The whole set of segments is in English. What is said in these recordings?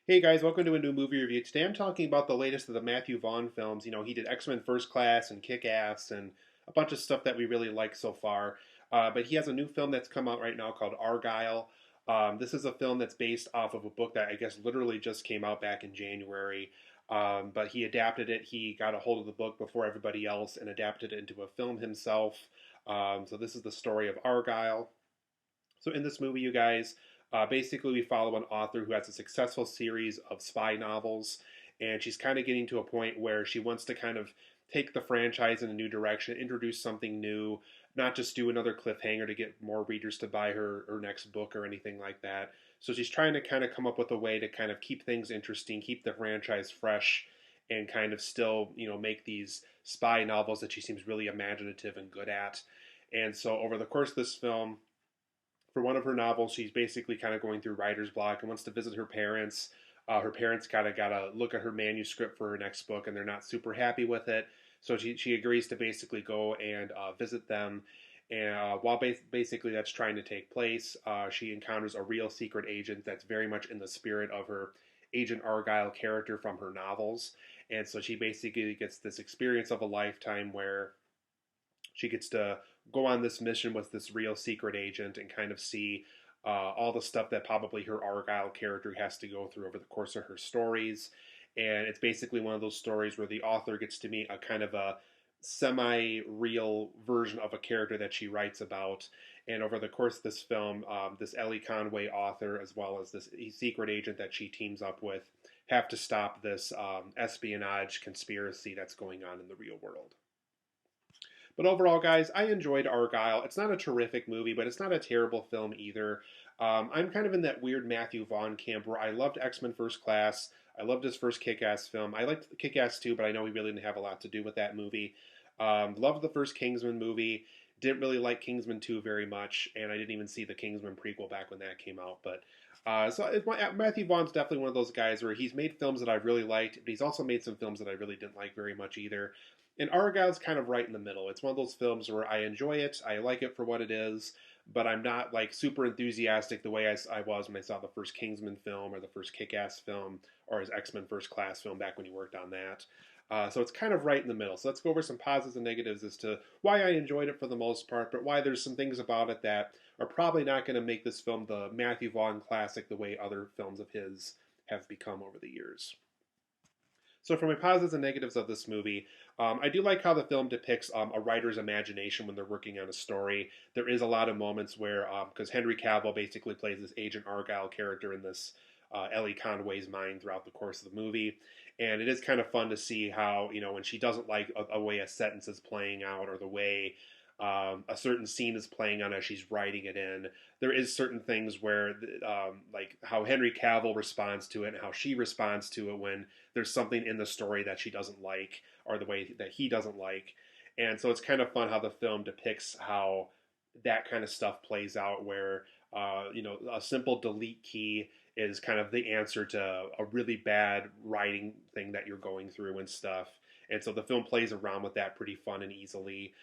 Hey guys, welcome to a new movie review. Today I'm talking about the latest of the Matthew Vaughn films. He did X-Men First Class and Kick-Ass and a bunch of stuff that we really like so far. But he has a new film that's come out right now called Argylle. This is a film that's based off of a book that I guess literally just came out back in January. But he adapted it. He got a hold of the book before everybody else and adapted it into a film himself. So this is the story of Argylle. So in this movie, you guys, basically we follow an author who has a successful series of spy novels, and she's kind of getting to a point where she wants to kind of take the franchise in a new direction, introduce something new, not just do another cliffhanger to get more readers to buy her next book or anything like that. So she's trying to kind of come up with a way to kind of keep things interesting, keep the franchise fresh, and kind of still, make these spy novels that she seems really imaginative and good at. And so over the course of this film, for one of her novels, she's basically kind of going through writer's block and wants to visit her parents. Her parents kind of got to look at her manuscript for her next book, and they're not super happy with it. So she agrees to basically go and visit them. And while basically that's trying to take place, she encounters a real secret agent that's very much in the spirit of her Agent Argylle character from her novels. And so she basically gets this experience of a lifetime where she gets to go on this mission with this real secret agent and kind of see all the stuff that probably her Argylle character has to go through over the course of her stories. And it's basically one of those stories where the author gets to meet a kind of a semi-real version of a character that she writes about. And over the course of this film, this Ellie Conway author, as well as this secret agent that she teams up with, have to stop this espionage conspiracy that's going on in the real world. But overall, guys, I enjoyed Argylle. It's not a terrific movie, but it's not a terrible film either. I'm kind of in that weird Matthew Vaughn camp where I loved X-Men First Class. I loved his first Kick-Ass film. I liked Kick-Ass 2, but I know he really didn't have a lot to do with that movie. Loved the first Kingsman movie. Didn't really like Kingsman 2 very much, and I didn't even see the Kingsman prequel back when that came out. But Matthew Vaughn's definitely one of those guys where he's made films that I've really liked, but he's also made some films that I really didn't like very much either. And Argylle's kind of right in the middle. It's one of those films where I enjoy it, I like it for what it is, but I'm not like super enthusiastic the way I was when I saw the first Kingsman film or the first Kick-Ass film or his X-Men First Class film back when he worked on that. So it's kind of right in the middle. So let's go over some positives and negatives as to why I enjoyed it for the most part, but why there's some things about it that are probably not going to make this film the Matthew Vaughn classic the way other films of his have become over the years. So for my positives and negatives of this movie, I do like how the film depicts a writer's imagination when they're working on a story. There is a lot of moments where, because Henry Cavill basically plays this Agent Argylle character in this Ellie Conway's mind throughout the course of the movie. And it is kind of fun to see how, when she doesn't like a way a sentence is playing out or the way a certain scene is playing on as she's writing it in. There is certain things where, like how Henry Cavill responds to it and how she responds to it when there's something in the story that she doesn't like or the way that he doesn't like. And so it's kind of fun how the film depicts how that kind of stuff plays out where, a simple delete key is kind of the answer to a really bad writing thing that you're going through and stuff. And so the film plays around with that pretty fun and easily.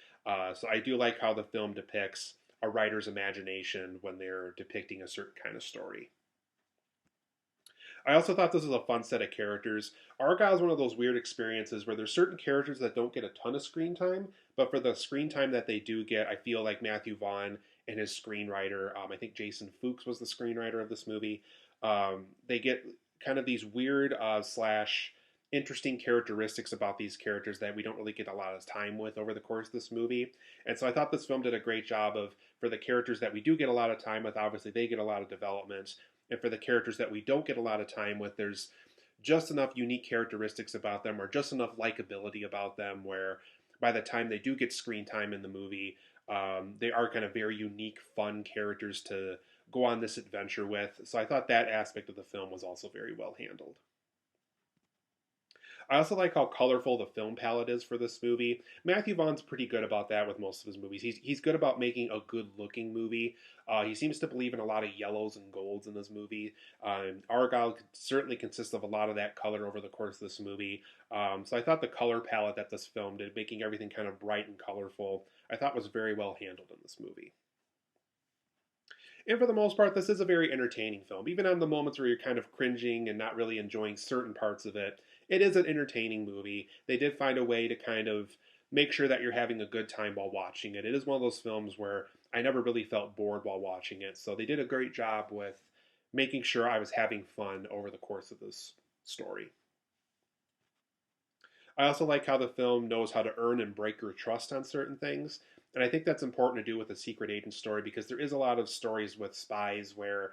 So I do like how the film depicts a writer's imagination when they're depicting a certain kind of story. I also thought this was a fun set of characters. Argyle is one of those weird experiences where there's certain characters that don't get a ton of screen time, but for the screen time that they do get, I feel like Matthew Vaughn and his screenwriter, I think Jason Fuchs was the screenwriter of this movie, they get kind of these weird slash interesting characteristics about these characters that we don't really get a lot of time with over the course of this movie. And so I thought this film did a great job of, for the characters that we do get a lot of time with, obviously they get a lot of development. And for the characters that we don't get a lot of time with, there's just enough unique characteristics about them or just enough likability about them where by the time they do get screen time in the movie, they are kind of very unique, fun characters to go on this adventure with. So I thought that aspect of the film was also very well handled. I also like how colorful the film palette is for this movie. Matthew Vaughn's pretty good about that with most of his movies. He's good about making a good-looking movie. He seems to believe in a lot of yellows and golds in this movie. Argyle certainly consists of a lot of that color over the course of this movie. So I thought the color palette that this film did, making everything kind of bright and colorful, I thought was very well handled in this movie. And for the most part, this is a very entertaining film. Even on the moments where you're kind of cringing and not really enjoying certain parts of it, it is an entertaining movie. They did find a way to kind of make sure that you're having a good time while watching it. It is one of those films where I never really felt bored while watching it. So they did a great job with making sure I was having fun over the course of this story. I also like how the film knows how to earn and break your trust on certain things. And I think that's important to do with a secret agent story because there is a lot of stories with spies where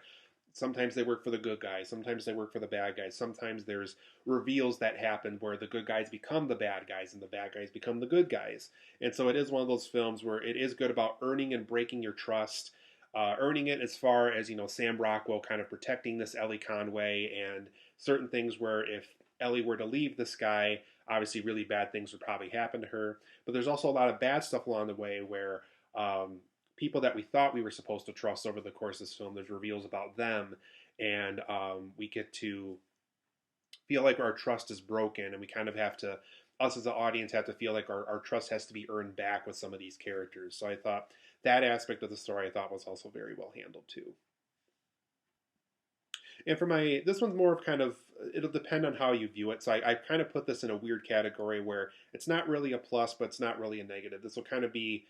sometimes they work for the good guys, sometimes they work for the bad guys, sometimes there's reveals that happen where the good guys become the bad guys and the bad guys become the good guys. And so it is one of those films where it is good about earning and breaking your trust. Earning it as far as, Sam Rockwell kind of protecting this Ellie Conway and certain things where if Ellie were to leave this guy, obviously really bad things would probably happen to her. But there's also a lot of bad stuff along the way where people that we thought we were supposed to trust over the course of this film, there's reveals about them, and we get to feel like our trust is broken, and we kind of have to, us as an audience, have to feel like our trust has to be earned back with some of these characters. So I thought that aspect of the story I thought was also very well handled too. And for this one's more of kind of, it'll depend on how you view it. So I kind of put this in a weird category where it's not really a plus, but it's not really a negative. This will kind of be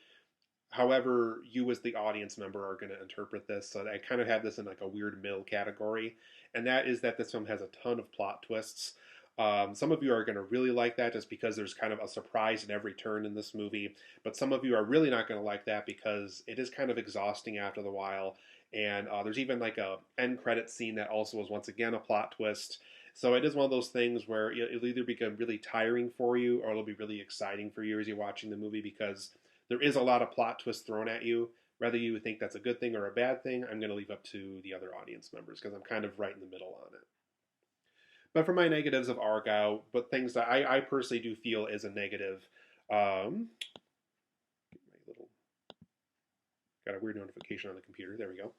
however you as the audience member are going to interpret this. So I kind of have this in like a weird middle category. And that is that this film has a ton of plot twists. Some of you are going to really like that just because there's kind of a surprise in every turn in this movie. But some of you are really not going to like that because it is kind of exhausting after the while. And there's even like a end credit scene that also is once again a plot twist. So it is one of those things where it'll either become really tiring for you or it'll be really exciting for you as you're watching the movie because there is a lot of plot twists thrown at you. Whether you think that's a good thing or a bad thing, I'm going to leave up to the other audience members because I'm kind of right in the middle on it. But for my negatives of Argylle, but things that I personally do feel is a negative. Got a weird notification on the computer. There we go.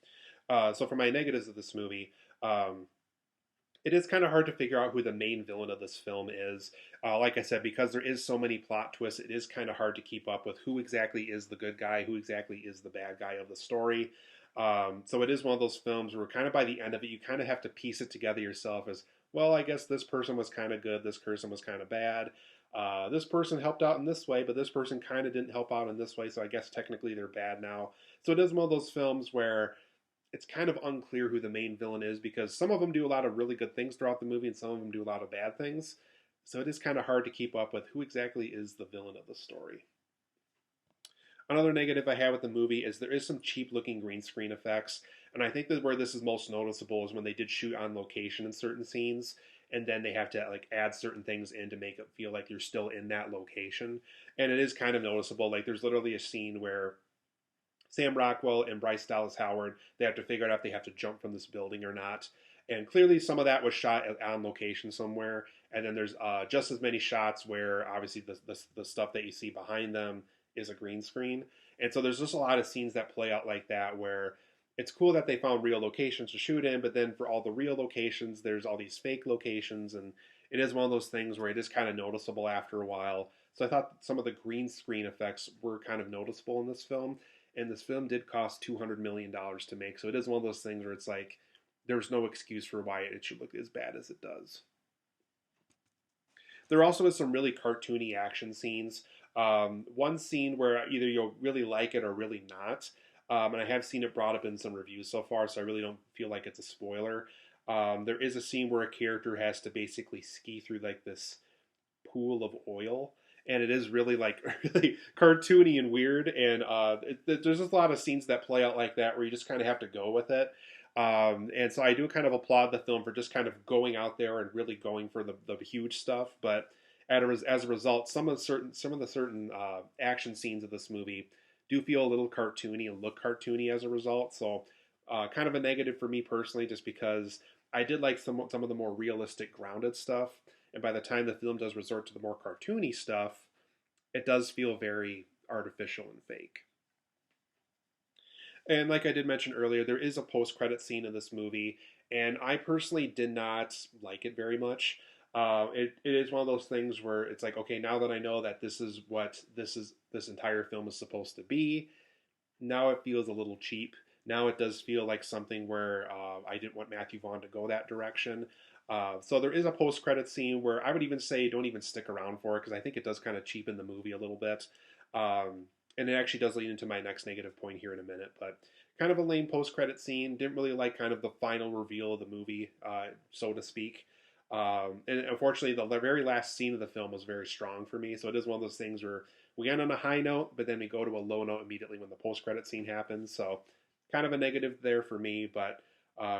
So for my negatives of this movie, it is kind of hard to figure out who the main villain of this film is. Like I said, because there is so many plot twists, it is kind of hard to keep up with who exactly is the good guy, who exactly is the bad guy of the story. So it is one of those films where kind of by the end of it, you kind of have to piece it together yourself as, well, I guess this person was kind of good, this person was kind of bad. This person helped out in this way, but this person kind of didn't help out in this way, so I guess technically they're bad now. So it is one of those films where it's kind of unclear who the main villain is because some of them do a lot of really good things throughout the movie and some of them do a lot of bad things. So it is kind of hard to keep up with who exactly is the villain of the story. Another negative I have with the movie is there is some cheap looking green screen effects. And I think that where this is most noticeable is when they did shoot on location in certain scenes and then they have to like add certain things in to make it feel like you're still in that location. And it is kind of noticeable. Like there's literally a scene where Sam Rockwell and Bryce Dallas Howard, they have to figure out if they have to jump from this building or not. And clearly some of that was shot on location somewhere. And then there's just as many shots where obviously the stuff that you see behind them is a green screen. And so there's just a lot of scenes that play out like that where it's cool that they found real locations to shoot in, but then for all the real locations, there's all these fake locations. And it is one of those things where it is kind of noticeable after a while. So I thought some of the green screen effects were kind of noticeable in this film. And this film did cost $200 million to make. So it is one of those things where it's like, there's no excuse for why it should look as bad as it does. There also is some really cartoony action scenes. One scene where either you'll really like it or really not. And I have seen it brought up in some reviews so far, so I really don't feel like it's a spoiler. There is a scene where a character has to basically ski through like this pool of oil. And it is really like really cartoony and weird. And there's just a lot of scenes that play out like that where you just kind of have to go with it. And so I do kind of applaud the film for just kind of going out there and really going for the huge stuff. But as a result, some of the certain action scenes of this movie do feel a little cartoony and look cartoony as a result. So kind of a negative for me personally, just because I did like some of the more realistic, grounded stuff. And by the time the film does resort to the more cartoony stuff, it does feel very artificial and fake. And like I did mention earlier, there is a post-credit scene in this movie, and I personally did not like it very much. It is one of those things where it's like, okay, now that I know that this is what this entire film is supposed to be, now it feels a little cheap Now it does feel like something where I didn't want Matthew Vaughn to go that direction. So there is a post-credit scene where I would even say don't even stick around for it because I think it does kind of cheapen the movie a little bit. And it actually does lead into my next negative point here in a minute. But kind of a lame post-credit scene. Didn't really like kind of the final reveal of the movie, so to speak. And unfortunately, the very last scene of the film was very strong for me. So it is one of those things where we end on a high note, but then we go to a low note immediately when the post-credit scene happens. So kind of a negative there for me, but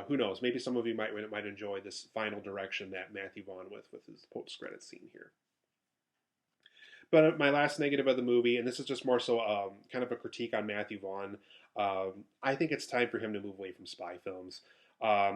who knows? Maybe some of you might enjoy this final direction that Matthew Vaughn with his post-credit scene here. But my last negative of the movie, and this is just more so kind of a critique on Matthew Vaughn, I think it's time for him to move away from spy films.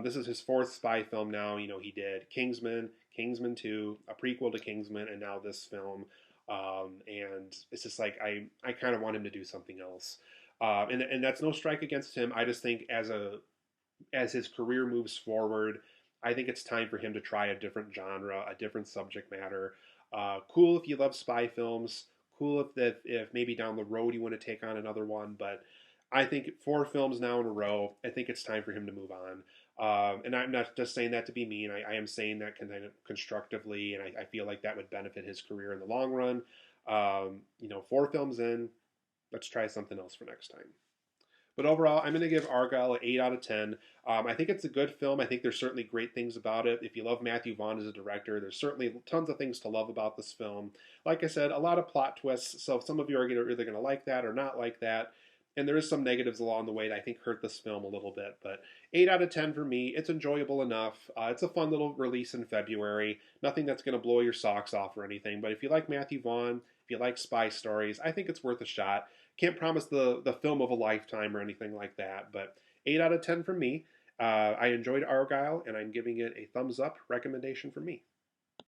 This is his fourth spy film now. You know, he did Kingsman, Kingsman 2, a prequel to Kingsman, and now this film. And it's just like I kind of want him to do something else. And that's no strike against him. I just think as his career moves forward, I think it's time for him to try a different genre, a different subject matter. Cool if you love spy films. Cool if maybe down the road you want to take on another one. But I think 4 films now in a row, I think it's time for him to move on. And I'm not just saying that to be mean. I am saying that kind of constructively, and I feel like that would benefit his career in the long run. 4 films in, let's try something else for next time. But overall, I'm going to give Argylle an 8 out of 10. I think it's a good film. I think there's certainly great things about it. If you love Matthew Vaughn as a director, there's certainly tons of things to love about this film. Like I said, a lot of plot twists, so some of you are either going to like that or not like that. And there is some negatives along the way that I think hurt this film a little bit. But 8 out of 10 for me. It's enjoyable enough. It's a fun little release in February. Nothing that's going to blow your socks off or anything. But if you like Matthew Vaughn, if you like spy stories, I think it's worth a shot. Can't promise the film of a lifetime or anything like that. But 8 out of 10 for me. I enjoyed Argylle, and I'm giving it a thumbs up recommendation for me.